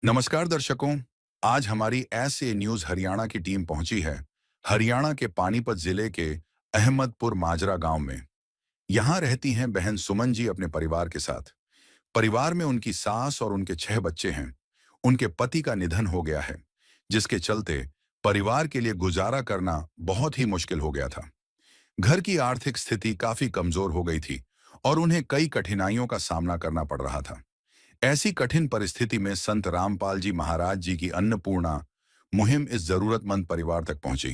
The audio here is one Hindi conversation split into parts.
नमस्कार दर्शकों। आज हमारी ऐसे न्यूज हरियाणा की टीम पहुंची है हरियाणा के पानीपत जिले के अहमदपुर माजरा गांव में। यहां रहती हैं बहन सुमन जी अपने परिवार के साथ। परिवार में उनकी सास और उनके 6 बच्चे हैं। उनके पति का निधन हो गया है, जिसके चलते परिवार के लिए गुजारा करना बहुत ही मुश्किल हो गया था। घर की आर्थिक स्थिति काफी कमजोर हो गई थी और उन्हें कई कठिनाइयों का सामना करना पड़ रहा था। ऐसी कठिन परिस्थिति में संत रामपाल जी महाराज जी की अन्नपूर्णा मुहिम इस जरूरतमंद परिवार तक पहुंची।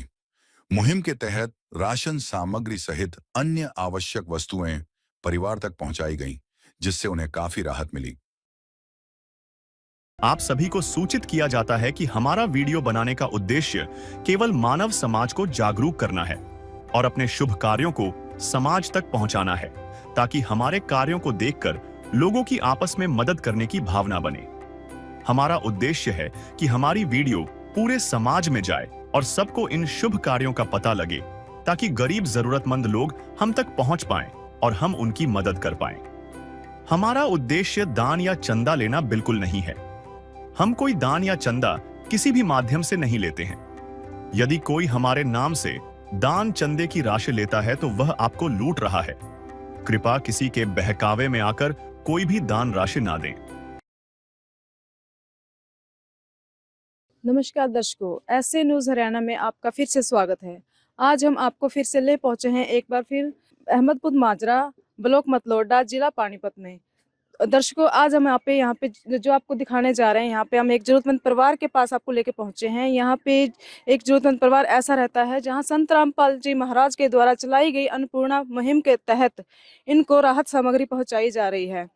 मुहिम के तहत राशन सामग्री सहित अन्य आवश्यक वस्तुएं परिवार तक पहुंचाई गईं, जिससे उन्हें काफी राहत मिली। आप सभी को सूचित किया जाता है कि हमारा वीडियो बनाने का उद्देश्य केवल मानव समाज को जागरूक करना है और अपने शुभ कार्यों को समाज तक पहुंचाना है, ताकि हमारे कार्यों को देखकर लोगों की आपस में मदद करने की भावना बने। हमारा उद्देश्य है कि हमारी वीडियो पूरे समाज में जाए और सबको इन शुभ कार्यों का पता लगे, ताकि गरीब जरूरतमंद लोग हम तक पहुंच पाएं और हम उनकी मदद कर पाएं। हमारा उद्देश्य दान या चंदा लेना बिल्कुल नहीं है। हम कोई दान या चंदा किसी भी माध्यम से नहीं लेते हैं। यदि कोई हमारे नाम से दान चंदे की राशि लेता है तो वह आपको लूट रहा है। कृपया किसी के बहकावे में आकर कोई भी दान राशि ना दें। नमस्कार दर्शकों, ऐसे न्यूज़ हरियाणा में आपका फिर से स्वागत है। आज हम आपको फिर से ले पहुंचे हैं एक बार फिर अहमदपुर माजरा, ब्लॉक मतलोडा, जिला पानीपत में। दर्शकों, आज हम यहाँ पे जो आपको दिखाने जा रहे हैं, यहाँ पे हम एक जरूरतमंद परिवार के पास आपको लेके पहुंचे हैं। यहाँ पे एक जरूरतमंद परिवार ऐसा रहता है जहाँ संत रामपाल जी महाराज के द्वारा चलाई गई अन्नपूर्णा मुहिम के तहत इनको राहत सामग्री पहुँचाई जा रही है।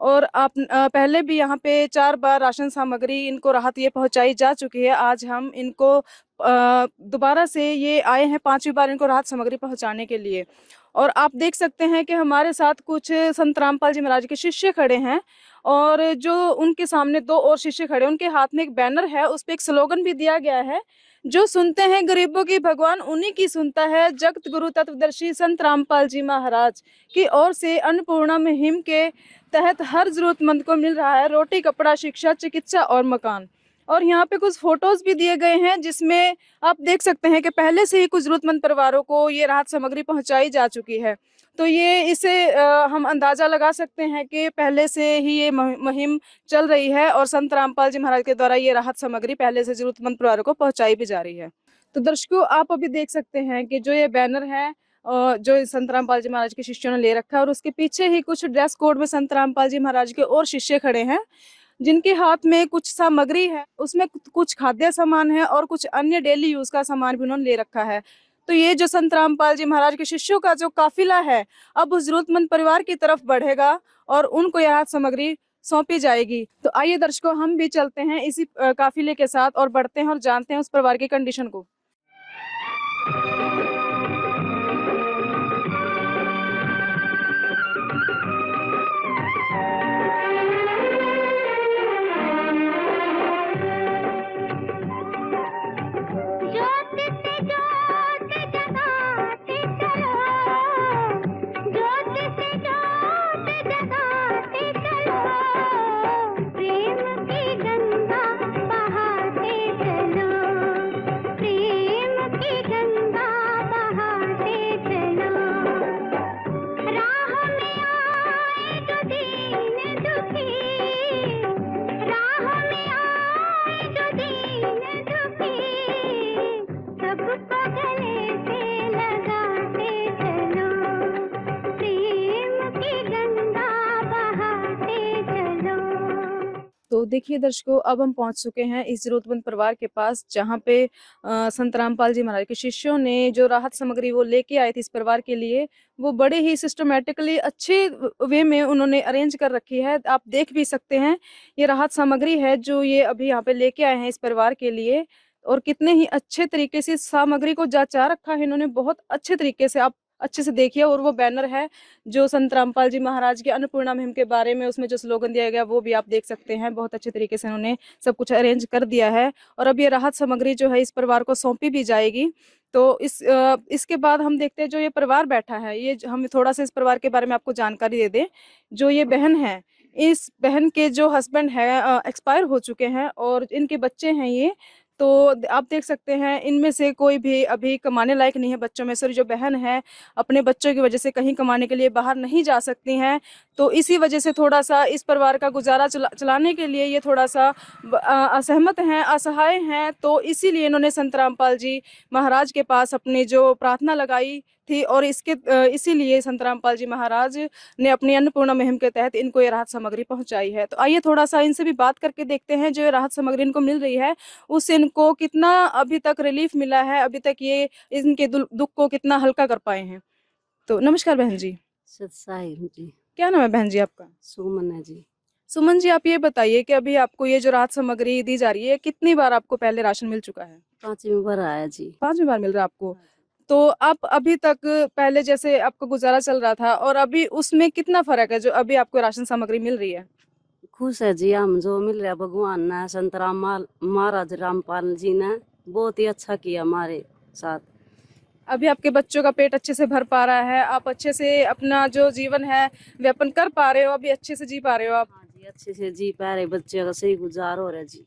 और आप पहले भी यहाँ पे 4 बार राशन सामग्री इनको राहत ये पहुंचाई जा चुकी है। आज हम इनको दोबारा से ये आए हैं 5वीं बार इनको राहत सामग्री पहुंचाने के लिए। और आप देख सकते हैं कि हमारे साथ कुछ संत रामपाल जी महाराज के शिष्य खड़े हैं और जो उनके सामने 2 और शिष्य खड़े हैं। उनके हाथ में एक बैनर है, उस पे एक स्लोगन भी दिया गया है, जो सुनते हैं गरीबों की भगवान उन्हीं की सुनता है, जगत गुरु तत्वदर्शी संत रामपाल जी महाराज की ओर से अन्नपूर्णा मुहिम के तहत हर जरूरतमंद को मिल रहा है रोटी, कपड़ा, शिक्षा, चिकित्सा और मकान। और यहाँ पे कुछ फोटोज भी दिए गए हैं, जिसमें आप देख सकते हैं कि पहले से ही कुछ जरूरतमंद परिवारों को ये राहत सामग्री पहुंचाई जा चुकी है। तो ये इसे हम अंदाजा लगा सकते हैं कि पहले से ही ये मुहिम चल रही है और संत रामपाल जी महाराज के द्वारा ये राहत सामग्री पहले से जरूरतमंद परिवारों को पहुंचाई भी जा रही है। तो दर्शकों, आप अभी देख सकते हैं कि जो ये बैनर है जो संत रामपाल जी महाराज के शिष्यों ने ले रखा है, और उसके पीछे ही कुछ ड्रेस कोड में संत रामपाल जी महाराज के और शिष्य खड़े हैं, जिनके हाथ में कुछ सामग्री है। उसमें कुछ खाद्य सामान है और कुछ अन्य डेली यूज का सामान भी उन्होंने ले रखा है। तो ये जो संत रामपाल जी महाराज के शिष्यों का जो काफिला है, अब उस जरूरतमंद परिवार की तरफ बढ़ेगा और उनको यह सामग्री सौंपी जाएगी। तो आइए दर्शकों, हम भी चलते हैं इसी काफिले के साथ और बढ़ते हैं और जानते हैं उस परिवार की कंडीशन को। तो देखिए दर्शकों, अब हम पहुंच चुके हैं इस जरूरतमंद परिवार के पास, जहां पे संत रामपाल जी महाराज के शिष्यों ने जो राहत सामग्री वो लेके आए थे इस परिवार के लिए, वो बड़े ही सिस्टमेटिकली अच्छे वे में उन्होंने अरेंज कर रखी है। आप देख भी सकते हैं, ये राहत सामग्री है जो ये अभी यहाँ पे लेके आए हैं इस परिवार के लिए। और कितने ही अच्छे तरीके से इस सामग्री को जांचा रखा है इन्होंने, बहुत अच्छे तरीके से। आप अच्छे से देखिए। और वो बैनर है जो संत रामपाल जी महाराज की अन्नपूर्णा मुहिम के बारे में, उसमें जो स्लोगन दिया गया वो भी आप देख सकते हैं। बहुत अच्छे तरीके से उन्होंने सब कुछ अरेंज कर दिया है। और अब ये राहत सामग्री जो है इस परिवार को सौंपी भी जाएगी। तो इसके बाद हम देखते हैं जो ये परिवार बैठा है, ये हम थोड़ा सा इस परिवार के बारे में आपको जानकारी दे दें। जो ये बहन है, इस बहन के जो हस्बैंड है एक्सपायर हो चुके हैं और इनके बच्चे हैं ये। तो आप देख सकते हैं इनमें से कोई भी अभी कमाने लायक नहीं है बच्चों में से। और जो बहन है अपने बच्चों की वजह से कहीं कमाने के लिए बाहर नहीं जा सकती हैं। तो इसी वजह से थोड़ा-सा इस परिवार का गुज़ारा चलाने के लिए ये थोड़ा-सा असहमत हैं, असहाय हैं। तो इसीलिए इन्होंने संत रामपाल जी महाराज के पास अपनी जो प्रार्थना लगाई थी और इसीलिए संत रामपाल जी महाराज ने अपनी अन्नपूर्णा मुहिम के तहत इनको ये राहत सामग्री पहुँचाई है। तो आइए थोड़ा-सा इनसे भी बात करके देखते हैं, जो ये राहत सामग्री इनको मिल रही है, उससे इनको कितना अभी तक रिलीफ़ मिला है, अभी तक ये इनके दुःख को कितना हल्का कर पाए हैं। तो नमस्कार बहन जी। सत साहिब जी। क्या नाम है बहन जी आपका? सुमन है जी। सुमन जी, आप ये बताइए कि अभी आपको ये जो राहत सामग्री दी जा रही है, कितनी बार आपको पहले राशन मिल चुका है? 5वीं बार आया जी। 5वीं बार मिल रहा है आपको। तो आप अभी तक पहले जैसे आपका गुज़ारा चल रहा था और अभी उसमें कितना फ़र्क है जो अभी आपको राशन सामग्री मिल रही है? खुश है जी हम, जो मिल रहा है भगवान ने, संत महाराज रामपाल जी ने बहुत ही अच्छा किया हमारे साथ। अभी आपके बच्चों का पेट अच्छे से भर पा रहा है, आप अच्छे से अपना जो जीवन है व्यापन कर पा रहे हो, अभी अच्छे से जी पा रहे हो आप? हाँ जी, अच्छे से जी पा रहे, बच्चे का सही गुजार हो रहा है जी।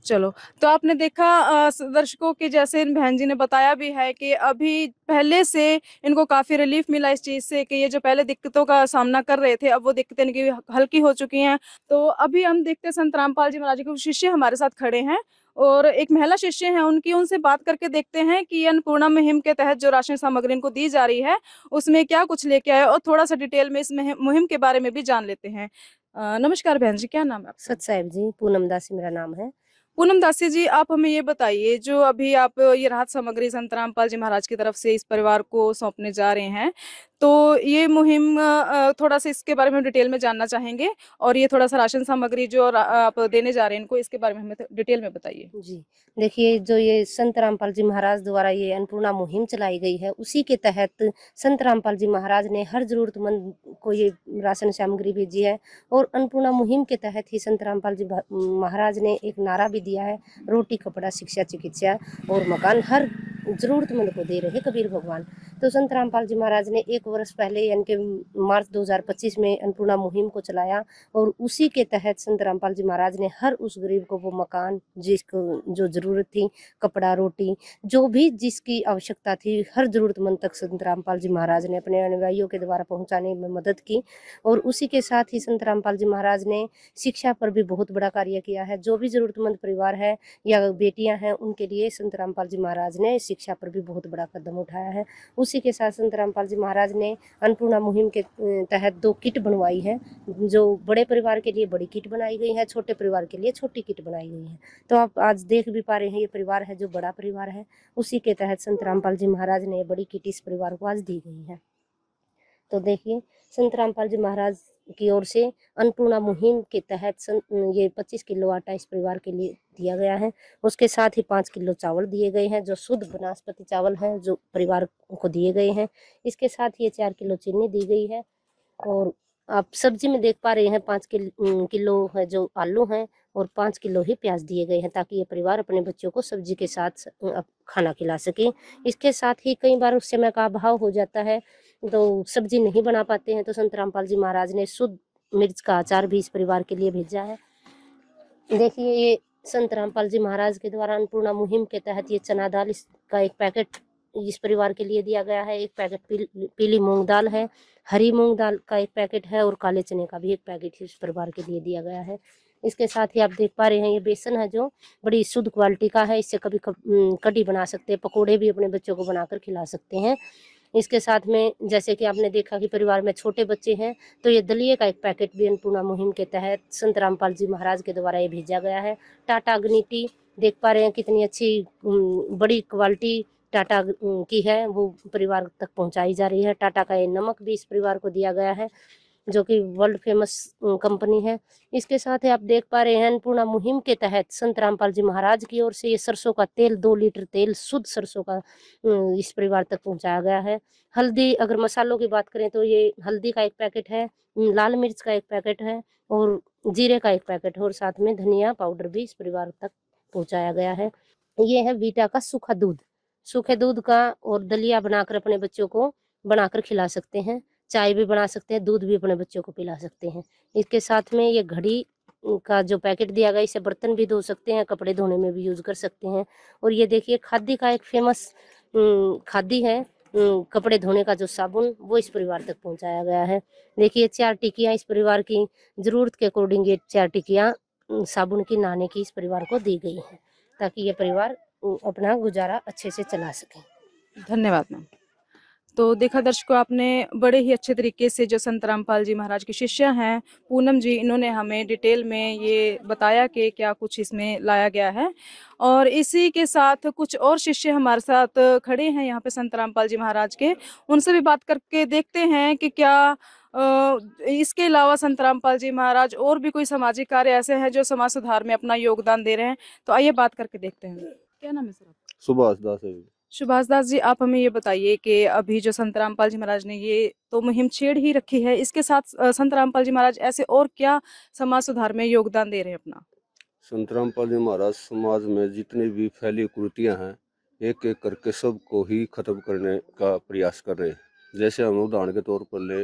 चलो, तो आपने देखा दर्शकों के जैसे इन बहन जी ने बताया भी है कि अभी पहले से इनको काफ़ी रिलीफ मिला इस चीज़ से कि ये जो पहले दिक्कतों का सामना कर रहे थे, अब वो दिक्कतें इनकी हल्की हो चुकी हैं। तो अभी हम देखते हैं संत रामपाल जी महाराज जी के कुछ शिष्य हमारे साथ खड़े हैं और एक महिला शिष्य हैं उनकी, उनसे बात करके देखते हैं कि ये अन्नपूर्णा मुहिम के तहत जो राशन सामग्री इनको दी जा रही है, उसमें क्या कुछ लेके आए और थोड़ा-सा डिटेल में इस मुहिम के बारे में भी जान लेते हैं। नमस्कार बहन जी, क्या नाम है आपका? सत साहिब जी, पूनम दासी मेरा नाम है। पूनम दासी जी, आप हमें ये बताइए जो अभी आप ये राहत सामग्री संत रामपाल जी महाराज की तरफ से इस परिवार को सौंपने जा रहे हैं, तो ये मुहिम थोड़ा-सा इसके बारे में हम डिटेल में जानना चाहेंगे और ये थोड़ा-सा राशन सामग्री जो आप देने जा रहे हैं इनको, इसके बारे में हमें डिटेल में बताइए। जी, देखिए जो ये संत रामपाल जी महाराज द्वारा ये अन्नपूर्णा मुहिम चलाई गई है, उसी के तहत संत रामपाल जी महाराज ने हर ज़रूरतमंद को ये राशन सामग्री भेजी है। और अन्नपूर्णा मुहिम के तहत ही संत रामपाल जी महाराज ने एक नारा भी दिया है, रोटी, कपड़ा, शिक्षा, चिकित्सा और मकान हर ज़रूरतमंद को दे रहे कबीर भगवान। तो संत रामपाल जी महाराज ने 1 वर्ष पहले यानी कि मार्च 2025 में अन्नपूर्णा मुहिम को चलाया और उसी के तहत संत रामपाल जी महाराज ने हर उस गरीब को वो मकान जिसको जो ज़रूरत थी, कपड़ा, रोटी, जो भी जिसकी आवश्यकता थी, हर ज़रूरतमंद तक संत रामपाल जी महाराज ने अपने अनुयायियों के द्वारा पहुंचाने में मदद की। और उसी के साथ ही संत रामपाल जी महाराज ने शिक्षा पर भी बहुत बड़ा कार्य किया है। जो भी ज़रूरतमंद परिवार है या बेटियां हैं, उनके लिए संत रामपाल जी महाराज ने शिक्षा पर भी बहुत बड़ा कदम उठाया है। उसी के साथ संत रामपाल जी महाराज ने अन्नपूर्णा मुहिम के तहत 2 किट बनवाई है। जो बड़े परिवार के लिए बड़ी किट बनाई गई है, छोटे परिवार के लिए छोटी किट बनाई गई है। तो आप आज देख भी पा रहे हैं, ये परिवार है जो बड़ा परिवार है, उसी के तहत संत रामपाल जी महाराज ने बड़ी किट इस परिवार को आज दी गई है। तो देखिए, संत रामपाल जी महाराज की ओर से अन्नपूर्णा मुहिम के तहत ये 25 किलो आटा इस परिवार के लिए दिया गया है। उसके साथ ही 5 किलो चावल दिए गए हैं, जो शुद्ध बनास्पति चावल हैं, जो परिवार को दिए गए हैं। इसके साथ ये 4 किलो चीनी दी गई है। और आप सब्जी में देख पा रहे हैं 5 किलो है जो आलू हैं और 5 किलो ही प्याज दिए गए हैं, ताकि ये परिवार अपने बच्चों को सब्जी के साथ खाना खिला सके। इसके साथ ही कई बार उस समय का अभाव हो जाता है, तो सब्जी नहीं बना पाते हैं, तो संत रामपाल जी महाराज ने शुद्ध मिर्च का अचार भी इस परिवार के लिए भेजा है। देखिए, ये संत रामपाल जी महाराज के द्वारा अन्नपूर्णा मुहिम के तहत ये चना दाल का एक पैकेट इस परिवार के लिए दिया गया है। एक पैकेट पीली मूंग दाल है, हरी मूंग दाल का एक पैकेट है और काले चने का भी एक पैकेट इस परिवार के लिए दिया गया है। इसके साथ ही आप देख पा रहे हैं, ये बेसन है जो बड़ी शुद्ध क्वालिटी का है। इससे कभी कढ़ी बना सकते हैं, पकोड़े भी अपने बच्चों को बनाकर खिला सकते हैं। इसके साथ में जैसे कि आपने देखा कि परिवार में छोटे बच्चे हैं, तो ये दलिए का एक पैकेट भी अन्नपूर्णा मुहिम के तहत संत रामपाल जी महाराज के द्वारा ये भेजा गया है। टाटा अग्नि टी देख पा रहे हैं कितनी अच्छी बड़ी क्वालिटी टाटा की है, वो परिवार तक पहुंचाई जा रही है। टाटा का ये नमक भी इस परिवार को दिया गया है, जो कि वर्ल्ड फेमस कंपनी है। इसके साथ ही आप देख पा रहे हैं, अन्नपूर्णा मुहिम के तहत संत रामपाल जी महाराज की ओर से ये सरसों का तेल 2 लीटर तेल शुद्ध सरसों का इस परिवार तक पहुंचाया गया है। हल्दी, अगर मसालों की बात करें तो ये हल्दी का एक पैकेट है, लाल मिर्च का एक पैकेट है और जीरे का एक पैकेट है और साथ में धनिया पाउडर भी इस परिवार तक पहुँचाया गया है। ये है वीटा का सूखा दूध, सूखे दूध का और दलिया बनाकर अपने बच्चों को बनाकर खिला सकते हैं। चाय भी बना सकते हैं, दूध भी अपने बच्चों को पिला सकते हैं। इसके साथ में ये घड़ी का जो पैकेट दिया गया, इससे बर्तन भी धो सकते हैं, कपड़े धोने में भी यूज कर सकते हैं। और ये देखिए खादी का एक फेमस खादी है, कपड़े धोने का जो साबुन, वो इस परिवार तक पहुंचाया गया है। देखिए 4 टिकियां इस परिवार की जरूरत के अकॉर्डिंग, ये 4 टिकियां साबुन की नहाने की इस परिवार को दी गई है, ताकि ये परिवार अपना गुजारा अच्छे से चला सके। धन्यवाद मैम। तो देखा दर्शकों, आपने बड़े ही अच्छे तरीके से जो संत रामपाल जी महाराज के शिष्य हैं पूनम जी, इन्होंने हमें डिटेल में ये बताया कि क्या कुछ इसमें लाया गया है। और इसी के साथ कुछ और शिष्य हमारे साथ खड़े हैं यहाँ पे संत रामपाल जी महाराज के, उनसे भी बात करके देखते हैं कि क्या इसके अलावा संत रामपाल जी महाराज और भी कोई सामाजिक कार्य ऐसे हैं जो समाज सुधार में अपना योगदान दे रहे हैं। तो आइए बात करके देखते हैं। क्या नाम है सर आपका? सुभाष दास है। सुभाष दास जी, आप हमें ये बताइए कि अभी जो संत रामपाल जी महाराज ने ये तो मुहिम छेड़ ही रखी है, इसके साथ संत रामपाल जी महाराज ऐसे और क्या समाज सुधार में योगदान दे रहे हैं अपना? संत रामपाल जी महाराज समाज में जितनी भी फैली कुरीतियां हैं, एक एक करके सबको ही खत्म करने का प्रयास कर रहे हैं। जैसे हम उदाहरण के तौर पर ले,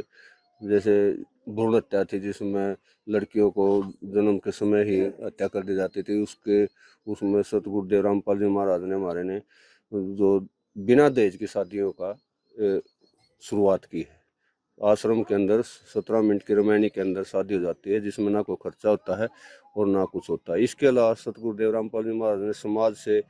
जैसे भ्रूण हत्या थी, जिसमें लड़कियों को जन्म के समय ही हत्या कर दी जाती थी, उसमें सतगुरुदेव रामपाल जी महाराज ने हमारे ने जो बिना दहेज की शादियों का शुरुआत की है। आश्रम के अंदर 17 मिनट की रामायणी के अंदर शादी हो जाती है, जिसमें ना कोई खर्चा होता है और ना कुछ होता है। इसके अलावा सतगुरुदेव रामपाल जी महाराज ने समाज से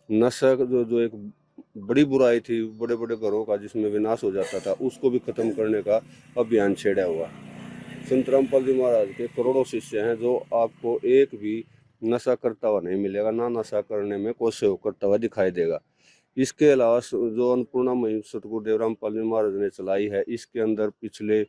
नशा जो एक बड़ी बुराई थी, बड़े बड़े घरों का जिसमें विनाश हो जाता था, उसको भी खत्म करने का अभियान छेड़ा हुआ। संत रामपाल जी महाराज के करोड़ों शिष्य हैं, जो आपको एक भी नशा करता हुआ नहीं मिलेगा, ना नशा करने में कोई सहयोग करता हुआ दिखाई देगा। इसके अलावा जो अन्नपूर्णा मुहिम सतगुरुदेव रामपाल जी महाराज ने चलाई है, इसके अंदर पिछले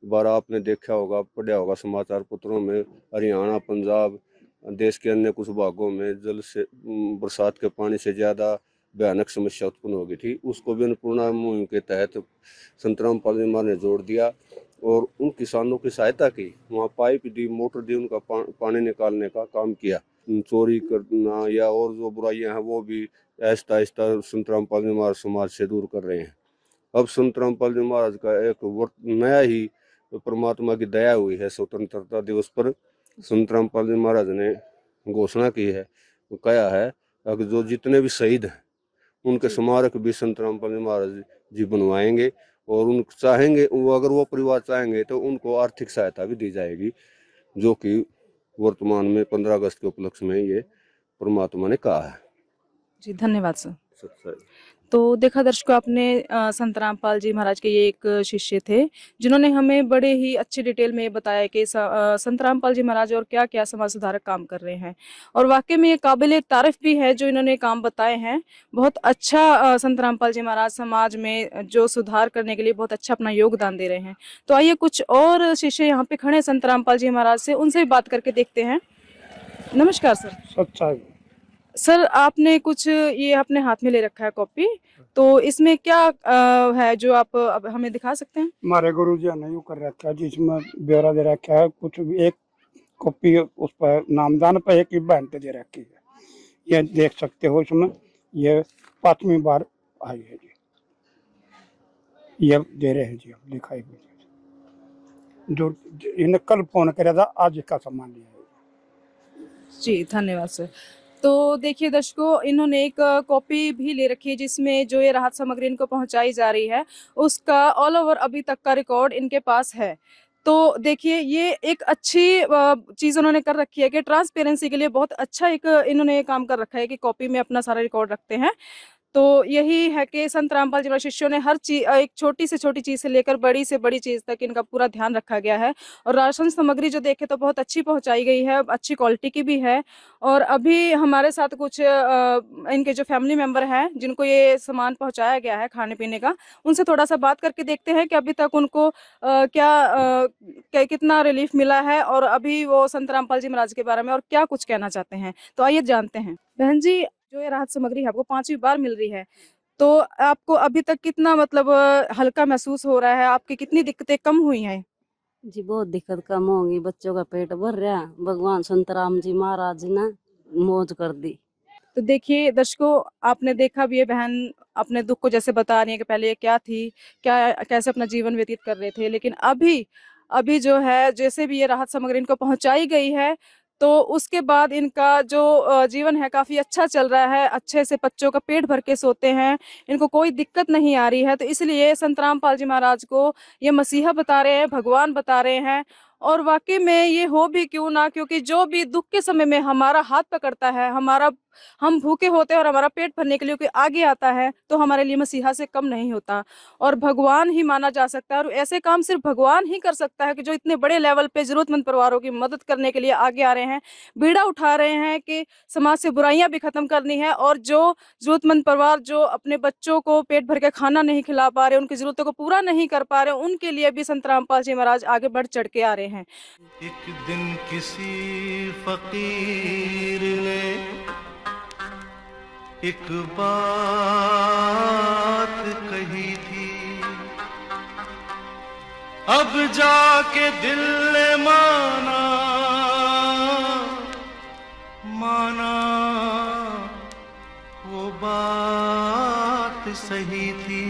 बार आपने देखा होगा, पढ़ा होगा समाचार पत्रों में, हरियाणा, पंजाब, देश के अन्य कुछ भागों में जल से बरसात के पानी से ज़्यादा भयानक समस्या उत्पन्न हो गई थी। उसको भी अन्नपूर्णा मुहिम के तहत संत रामपाल जी महाराज ने जोड़ दिया और उन किसानों की सहायता की, वहाँ पाइप दी, मोटर दी, उनका पानी निकालने का काम किया। चोरी करना या और जो बुराइयां हैं वो भी आहिस्ता आहिस्ता संत रामपाल जी महाराज समाज से दूर कर रहे हैं। अब संत रामपाल जी महाराज का एक नया ही परमात्मा की दया हुई है। स्वतंत्रता दिवस पर संत रामपाल जी महाराज ने घोषणा की है, कहा है कि जो जितने भी शहीद हैं उनके स्मारक भी संत रामपाल जी महाराज जी बनवाएंगे, और उन चाहेंगे अगर वो परिवार चाहेंगे तो उनको आर्थिक सहायता भी दी जाएगी, जो कि वर्तमान में 15 अगस्त के उपलक्ष्य में ये परमात्मा ने कहा है। जी धन्यवाद सर। सच्चाई। तो देखा दर्शकों, आपने संत रामपाल जी महाराज के ये एक शिष्य थे जिन्होंने हमें बड़े ही अच्छी डिटेल में बताया कि संत रामपाल जी महाराज और क्या क्या समाज सुधारक काम कर रहे हैं। और वाकई में ये काबिल तारीफ भी है जो इन्होंने काम बताए हैं। बहुत अच्छा संत रामपाल जी महाराज समाज में जो सुधार करने के लिए बहुत अच्छा अपना योगदान दे रहे हैं। तो आइए कुछ और शिष्य यहाँ पे खड़े हैं संत रामपाल जी महाराज से, उनसे भी बात करके देखते हैं। नमस्कार सर। सच्चाई। सर, आपने कुछ ये अपने हाथ में ले रखा है कॉपी, तो इसमें क्या है जो आप अब हमें दिखा सकते हैं? हमारे गुरु जी ने यूँ कर रखा है, जिसमें ब्यौरा दे रखा है, कुछ भी एक कॉपी उस पर नामदान पर एक ही बहनते दे रखी है। ये देख सकते हो, इसमें ये 5वीं बार आई है जी, ये दे रहे हैं जी, हम दिखाई भी जो इन्हें कल फोन करा था, आज इसका सामान लिया है। जी धन्यवाद सर। तो देखिए दर्शकों, इन्होंने एक कॉपी भी ले रखी है जिसमें जो ये राहत सामग्री इनको पहुंचाई जा रही है उसका ऑल ओवर अभी तक का रिकॉर्ड इनके पास है। तो देखिए, ये एक अच्छी चीज़ उन्होंने कर रखी है कि ट्रांसपेरेंसी के लिए बहुत अच्छा एक इन्होंने काम कर रखा है कि कॉपी में अपना सारा रिकॉर्ड रखते हैं। तो यही है कि संत रामपाल जी महाराज शिष्यों ने हर चीज, एक छोटी से छोटी चीज से लेकर बड़ी से बड़ी चीज तक इनका पूरा ध्यान रखा गया है। और राशन सामग्री जो देखे तो बहुत अच्छी पहुंचाई गई है, अच्छी क्वालिटी की भी है। और अभी हमारे साथ कुछ इनके जो फैमिली मेंबर हैं जिनको ये सामान पहुंचाया गया है खाने पीने का, उनसे थोड़ा सा बात करके देखते हैं कि अभी तक उनको कितना रिलीफ मिला है और अभी वो संत रामपाल जी महाराज के बारे में और क्या कुछ कहना चाहते हैं। तो आइए जानते हैं। बहन जी, जो ये राहत सामग्री है आपको 5वीं बार मिल रही है, तो आपको अभी तक कितना मतलब हल्का महसूस हो रहा है? आपकी कितनी दिक्कतें कम हुई हैं? जी बहुत दिक्कत कम होगी, बच्चों का पेट भर रहा, भगवान संत राम जी महाराज ने मौज कर दी। तो देखिए दर्शकों, आपने देखा भी है बहन अपने दुख को जैसे बता रही है कि पहले ये क्या थी, क्या कैसे अपना जीवन व्यतीत कर रहे थे, लेकिन अभी अभी जो है जैसे भी ये राहत सामग्री इनको पहुंचाई गई है तो उसके बाद इनका जो जीवन है काफी अच्छा चल रहा है, अच्छे से बच्चों का पेट भर के सोते हैं, इनको कोई दिक्कत नहीं आ रही है। तो इसलिए संत रामपाल जी महाराज को ये मसीहा बता रहे हैं, भगवान बता रहे हैं। और वाकई में ये हो भी क्यों ना, क्योंकि जो भी दुख के समय में हमारा हाथ पकड़ता है, हम भूखे होते हैं और हमारा पेट भरने के लिए कोई आगे आता है तो हमारे लिए मसीहा से कम नहीं होता और भगवान ही माना जा सकता है। और ऐसे काम सिर्फ भगवान ही कर सकता है कि जो इतने बड़े लेवल पे जरूरतमंद परिवारों की मदद करने के लिए आगे आ रहे हैं, बीड़ा उठा रहे हैं कि समाज से बुराइयां भी खत्म करनी है। और जो जरूरतमंद परिवार जो अपने बच्चों को पेट भर के खाना नहीं खिला पा रहे, उनकी जरूरतों को पूरा नहीं कर पा रहे, उनके लिए भी संत रामपाल जी महाराज आगे बढ़ चढ़ के आ रहे हैं। एक दिन किसी फकीर ने एक बात कही थी, अब जाके दिल ने माना वो बात सही थी।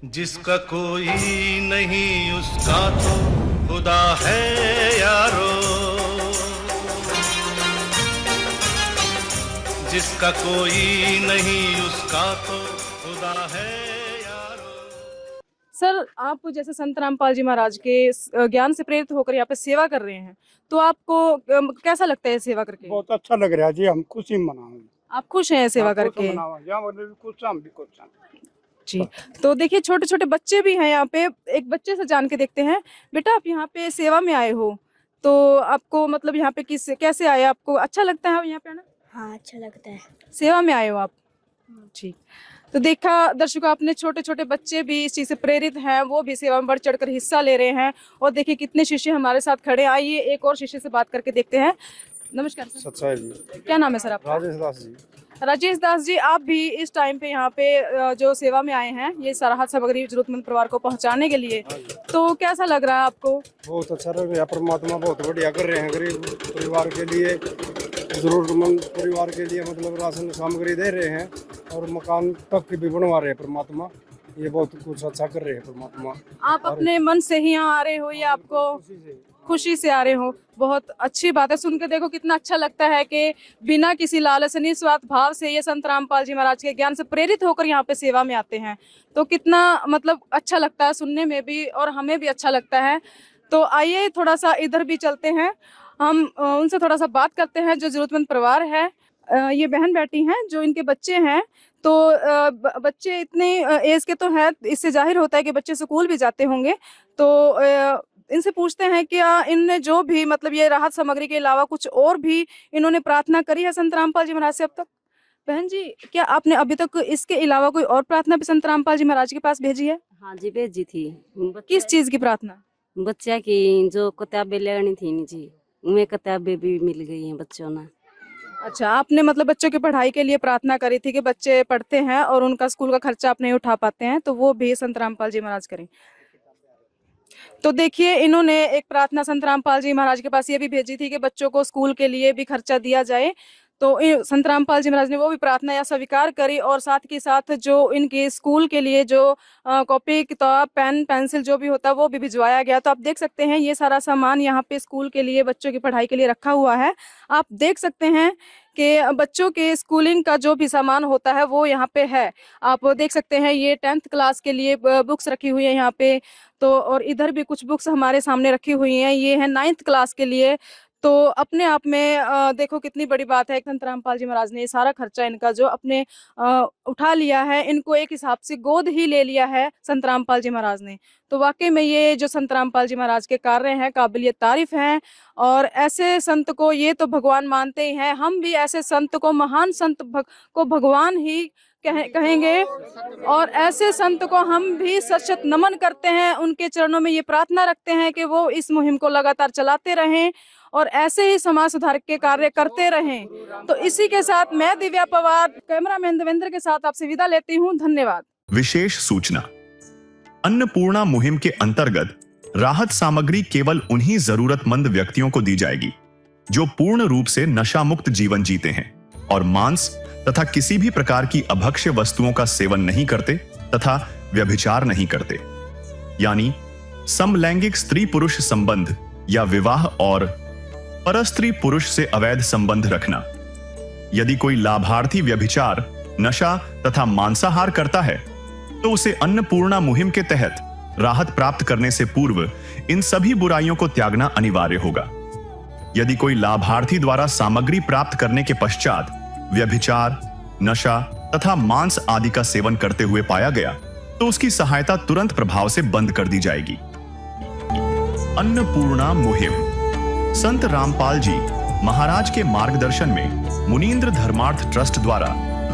जिसका कोई नहीं उसका तो खुदा है यारो, जिसका कोई नहीं उसका तो खुदा है यारो। सर, आप जैसे संत रामपाल जी महाराज के ज्ञान से प्रेरित होकर यहाँ पे सेवा कर रहे हैं, तो आपको कैसा लगता है सेवा करके? बहुत अच्छा लग रहा है जी, हम खुशी मनाएंगे। आप खुश हैं सेवा करके? जी। तो देखिए छोटे छोटे बच्चे भी हैं यहाँ पे, एक बच्चे से जान के देखते हैं। बेटा, आप यहाँ पे सेवा में आए हो, तो आपको मतलब यहाँ पे कैसे आए? आपको अच्छा लगता है यहाँ पे आना? हाँ, अच्छा लगता है। सेवा में आए हो आप? ठीक। तो देखा दर्शकों, अपने छोटे छोटे बच्चे भी इस चीज से प्रेरित हैं, वो भी सेवा में बढ़ चढ़कर हिस्सा ले रहे हैं। और देखिए कितने शिष्य हमारे साथ खड़े। आइए एक और शिष्य से बात करके देखते हैं। नमस्कार सर। सच्चाई जी। क्या नाम है सर आपका? राजेश दास जी। राजेश दास जी, आप भी इस टाइम पे यहाँ पे जो सेवा में आए हैं, ये राहत सामग्री जरूरतमंद परिवार को पहुँचाने के लिए, तो कैसा लग रहा है आपको? बहुत अच्छा लग रहा है, परमात्मा बहुत बढ़िया कर रहे हैं। गरीब परिवार के लिए, जरूरतमंद परिवार के लिए मतलब राशन सामग्री दे रहे हैं और मकान तक भी बनवा रहे हैं। परमात्मा ये बहुत कुछ अच्छा कर रहे हैं परमात्मा। आप अपने मन से ही यहाँ आ रहे हो या आपको खुशी से आ रहे हो? बहुत अच्छी बात है, सुन के देखो कितना अच्छा लगता है कि बिना किसी लालच निस्वार्थ भाव से ये संत रामपाल जी महाराज के ज्ञान से प्रेरित होकर यहाँ पे सेवा में आते हैं। तो कितना मतलब अच्छा लगता है सुनने में भी, और हमें भी अच्छा लगता है। तो आइए थोड़ा सा इधर भी चलते हैं, हम उनसे थोड़ा सा बात करते हैं जो जरूरतमंद परिवार है। ये बहन बैठी हैं, जो इनके बच्चे हैं। तो बच्चे इतने एज के तो हैं, इससे जाहिर होता है कि बच्चे स्कूल भी जाते होंगे। तो इनसे पूछते हैं कि इनने जो भी मतलब ये राहत सामग्री के अलावा कुछ और भी इन्होंने प्रार्थना करी है संत रामपाल जी महाराज से अब तक? बहन जी, क्या आपने अभी तक इसके अलावा कोई और प्रार्थना भी संत रामपाल जी महाराज के पास भेजी है? हाँ जी, भेजी थी। किस चीज की प्रार्थना? बच्चा की जो किताबें लेनी थी जी, उन्हें किताबें भी मिल गई हैं बच्चों ने। अच्छा, आपने मतलब बच्चों की पढ़ाई के लिए प्रार्थना करी थी कि बच्चे पढ़ते हैं और उनका स्कूल का खर्चा आप नहीं उठा पाते हैं, तो वो भी संत रामपाल जी महाराज करें। तो देखिए इन्होंने एक प्रार्थना संत रामपाल जी महाराज के पास ये भी भेजी थी कि बच्चों को स्कूल के लिए भी खर्चा दिया जाए। तो संत रामपाल जी महाराज ने वो भी प्रार्थना या स्वीकार करी, और साथ के साथ जो इनके स्कूल के लिए जो कॉपी किताब पेन पेंसिल जो भी होता है वो भी भिजवाया गया। तो आप देख सकते हैं ये सारा सामान यहाँ पे स्कूल के लिए, बच्चों की पढ़ाई के लिए रखा हुआ है। आप देख सकते हैं कि बच्चों के स्कूलिंग का जो भी सामान होता है वो यहाँ पे है। आप देख सकते हैं ये 10th क्लास के लिए बुक्स रखी हुई है यहाँ पे। तो और इधर भी कुछ बुक्स हमारे सामने रखी हुई हैं, ये है 9th क्लास के लिए। तो अपने आप में देखो कितनी बड़ी बात है, संत रामपाल जी महाराज ने सारा खर्चा इनका जो अपने उठा लिया है, इनको एक हिसाब से गोद ही ले लिया है संत रामपाल जी महाराज ने। तो वाकई में ये जो संत रामपाल जी महाराज के कार्य हैं काबिलियत तारीफ हैं, और ऐसे संत को ये तो भगवान मानते ही हैं। हम भी ऐसे संत को, महान संत को भगवान ही कहेंगे, और ऐसे संत को हम भी सचत नमन करते हैं। उनके चरणों में ये प्रार्थना रखते हैं कि वो इस मुहिम को लगातार चलाते रहें और ऐसे ही समाज सुधार के कार्य करते रहें। तो इसी के साथ मैं दिव्या पवार, कैमरामैन देवेंद्र के साथ आपसे विदा लेती हूँ। धन्यवाद। विशेष सूचना, अन्नपूर्णा मुहिम के अंतर्गत राहत सामग्री केवल उन्हीं जरूरतमंद व्यक्तियों को दी जाएगी जो पूर्ण रूप से नशा मुक्त जीवन जीते हैं और मांस तथा किसी भी प्रकार की अभक्ष्य वस्तुओं का सेवन नहीं करते तथा व्यभिचार नहीं करते, यानी समलैंगिक स्त्री पुरुष संबंध या विवाह और परस्त्री पुरुष से अवैध संबंध रखना। यदि कोई लाभार्थी व्यभिचार, नशा तथा मांसाहार करता है तो उसे अन्नपूर्णा मुहिम के तहत राहत प्राप्त करने से पूर्व इन सभी बुराइयों को त्यागना अनिवार्य होगा। यदि कोई लाभार्थी द्वारा सामग्री प्राप्त करने के पश्चात व्यभिचार, नशा तथा मांस आदि का सेवन करते हुए पाया गया तो उसकी सहायता तुरंत प्रभाव से बंद कर दी जाएगी। अन्नपूर्णा मुहिम। संत रामपाल जी महाराज के मार्गदर्शन में मुनींद्र धर्मार्थ ट्रस्ट द्वारा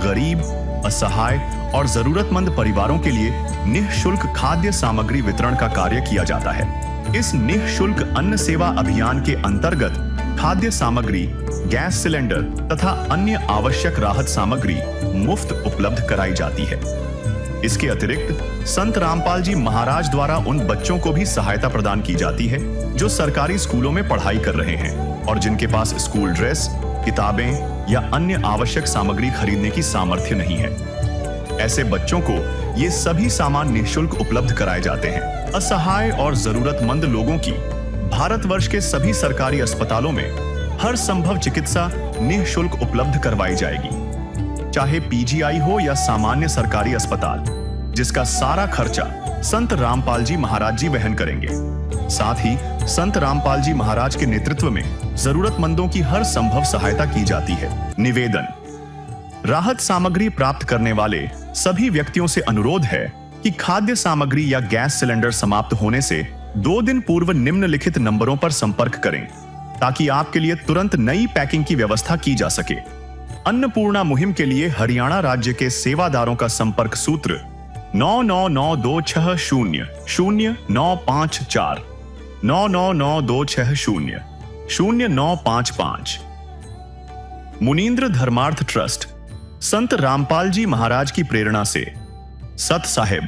गरीब, असहाय और जरूरतमंद परिवारों के लिए निःशुल्क खाद्य सामग्री वितरण का कार्य किया जाता है। इस निःशुल्क अन्न सेवा अभियान के अंतर्गत खाद्य सामग्री, गैस सिलेंडर तथा अन्य आवश्यक राहत सामग्री मुफ्त उपलब्ध कराई जाती है। इसके अतिरिक्त संत रामपाल जी महाराज द्वारा उन बच्चों को भी सहायता प्रदान की जाती है जो सरकारी स्कूलों में पढ़ाई कर रहे हैं और जिनके पास स्कूल ड्रेस, किताबें या अन्य आवश्यक सामग्री खरीदने की सामर्थ्य नहीं है। ऐसे बच्चों को ये सभी सामान निःशुल्क उपलब्ध कराए जाते हैं। असहाय और जरूरतमंद लोगों की भारतवर्ष के सभी सरकारी अस्पतालों में हर संभव चिकित्सा निःशुल्क उपलब्ध करवाई जाएगी, चाहे पीजीआई हो या सामान्य सरकारी अस्पताल, जिसका सारा खर्चा संत रामपाल जी महाराज जी वहन करेंगे। साथ ही संत रामपाल जी महाराज के नेतृत्व में जरूरतमंदों की हर संभव सहायता की जाती है। निवेदन। राहत सामग्री प्राप्त करने वाले सभी व्यक्तियों से अनुरोध है कि खाद्य सामग्री या गैस सिलेंडर समाप्त होने से 2 दिन पूर्व निम्नलिखित नंबरों पर संपर्क करें ताकि आपके लिए तुरंत नई पैकिंग की व्यवस्था की जा सके। अन्नपूर्णा मुहिम के लिए हरियाणा राज्य के सेवादारों का संपर्क सूत्र 9992600954 9992600955। मुनींद्र धर्मार्थ ट्रस्ट संत रामपाल जी महाराज की प्रेरणा से सत साहिब